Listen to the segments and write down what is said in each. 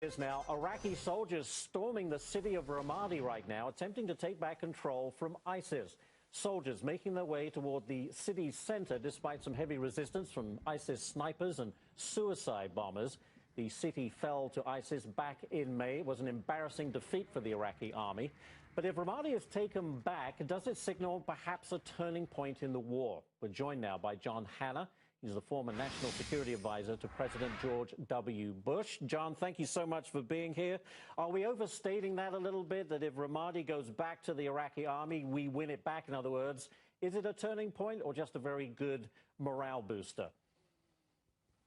Is now Iraqi soldiers storming the city of Ramadi right now, attempting to take back control from ISIS. Soldiers making their way toward the city's center despite some heavy resistance from ISIS snipers and suicide bombers. The city fell to ISIS back in May. It was an embarrassing defeat for the Iraqi army. But if Ramadi is taken back, does it signal perhaps a turning point in the war? We're joined now by John Hanna. He's the former National Security Advisor to President George W. Bush. John, thank you so much for being here. Are we overstating that a little bit, that if Ramadi goes back to the Iraqi army, we win it back, in other words? Is it a turning point or just a very good morale booster?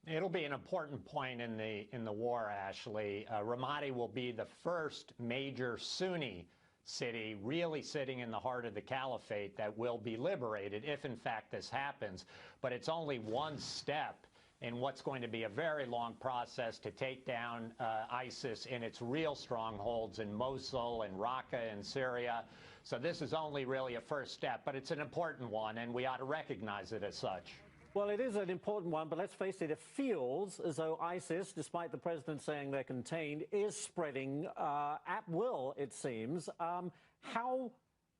It'll be an important point in the war, Ashley. Ramadi will be the first major Sunni city really sitting in the heart of the caliphate that will be liberated if, in fact, this happens. But it's only one step in what's going to be a very long process to take down ISIS in its real strongholds in Mosul and Raqqa in Syria. So this is only really a first step, but it's an important one, and we ought to recognize it as such. Well, it is an important one, but let's face it, it feels as though ISIS, despite the president saying they're contained, is spreading at will, it seems. How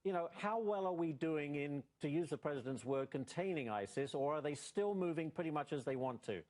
well are we doing in, to use the president's word, containing ISIS, or are they still moving pretty much as they want to?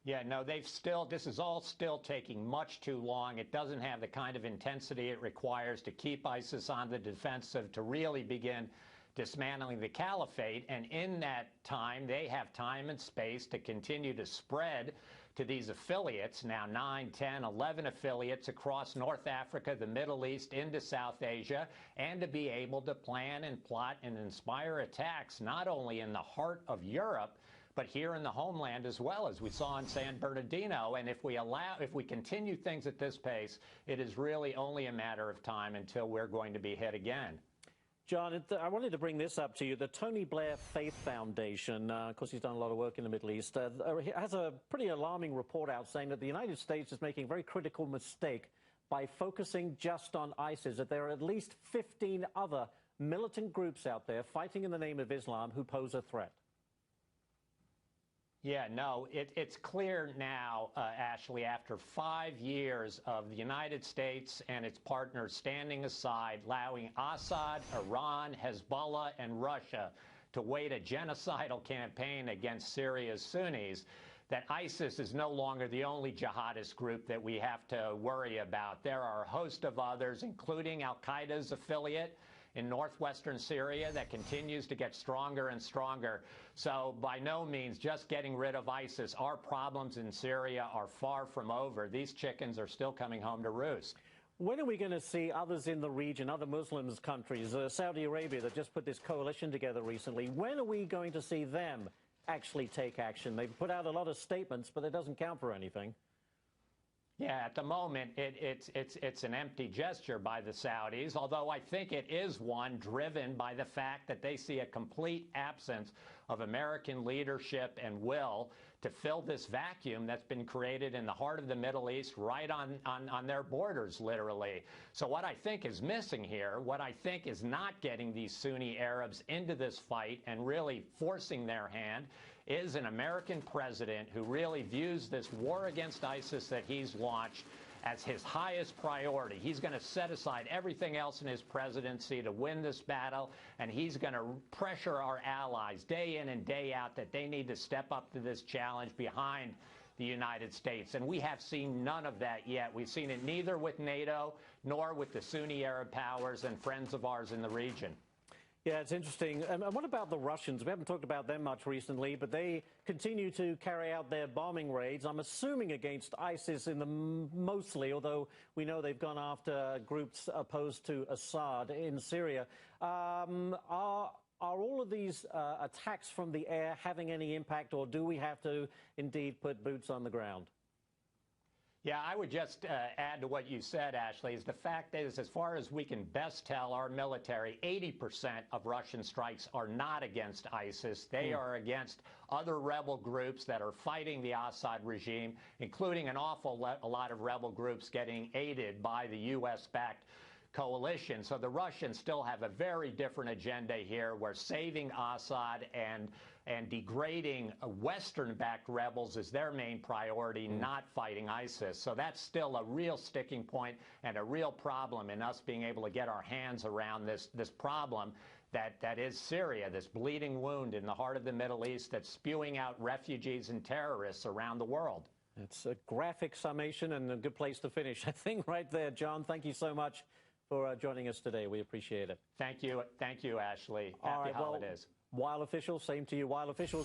Yeah, no, this is all still taking much too long. It doesn't have the kind of intensity it requires to keep ISIS on the defensive, to really begin dismantling the caliphate, and in that time, they have time and space to continue to spread to these affiliates, now 9, 10, 11 affiliates across North Africa, the Middle East, into South Asia, and to be able to plan and plot and inspire attacks not only in the heart of Europe, but here in the homeland as well, as we saw in San Bernardino. And if we continue things at this pace, it is really only a matter of time until we're going to be hit again. John, I wanted to bring this up to you. The Tony Blair Faith Foundation, of course, he's done a lot of work in the Middle East, has a pretty alarming report out saying that the United States is making a very critical mistake by focusing just on ISIS, that there are at least 15 other militant groups out there fighting in the name of Islam who pose a threat. Yeah, no, it's clear now, Ashley, after 5 years of the United States and its partners standing aside, allowing Assad, Iran, Hezbollah, and Russia to wage a genocidal campaign against Syria's Sunnis, that ISIS is no longer the only jihadist group that we have to worry about. There are a host of others, including al-Qaeda's affiliate in northwestern Syria that continues to get stronger and stronger. So by no means just getting rid of ISIS. Our problems in Syria are far from over. These chickens are still coming home to roost. When are we going to see others in the region, other Muslim countries, Saudi Arabia that just put this coalition together recently, when are we going to see them actually take action? They've put out a lot of statements, but it doesn't count for anything. Yeah, at the moment, it's an empty gesture by the Saudis, although I think it is one driven by the fact that they see a complete absence of American leadership and will to fill this vacuum that's been created in the heart of the Middle East, right on their borders, literally. So what I think is missing here, what I think is not getting these Sunni Arabs into this fight and really forcing their hand, is an American president who really views this war against ISIS that he's launched as his highest priority. He's going to set aside everything else in his presidency to win this battle, and he's going to pressure our allies day in and day out that they need to step up to this challenge behind the United States. And we have seen none of that yet. We've seen it neither with NATO nor with the Sunni Arab powers and friends of ours in the region. Yeah, it's interesting. And what about the Russians? We haven't talked about them much recently, but they continue to carry out their bombing raids, I'm assuming against ISIS mostly, although we know they've gone after groups opposed to Assad in Syria. Are all of these attacks from the air having any impact, or do we have to indeed put boots on the ground? Yeah, I would just add to what you said, Ashley, is the fact is, as far as we can best tell our military, 80% of Russian strikes are not against ISIS. They are against other rebel groups that are fighting the Assad regime, including an awful lot of rebel groups getting aided by the U.S.-backed coalition. So the Russians still have a very different agenda here, where saving Assad and and degrading Western-backed rebels is their main priority, not fighting ISIS. So that's still a real sticking point and a real problem in us being able to get our hands around this problem that is Syria, this bleeding wound in the heart of the Middle East that's spewing out refugees and terrorists around the world. It's a graphic summation and a good place to finish, I think, right there. John, thank you so much for joining us today. We appreciate it. Thank you, Ashley. Happy holidays. Well, Wild officials, same to you. Wild officials.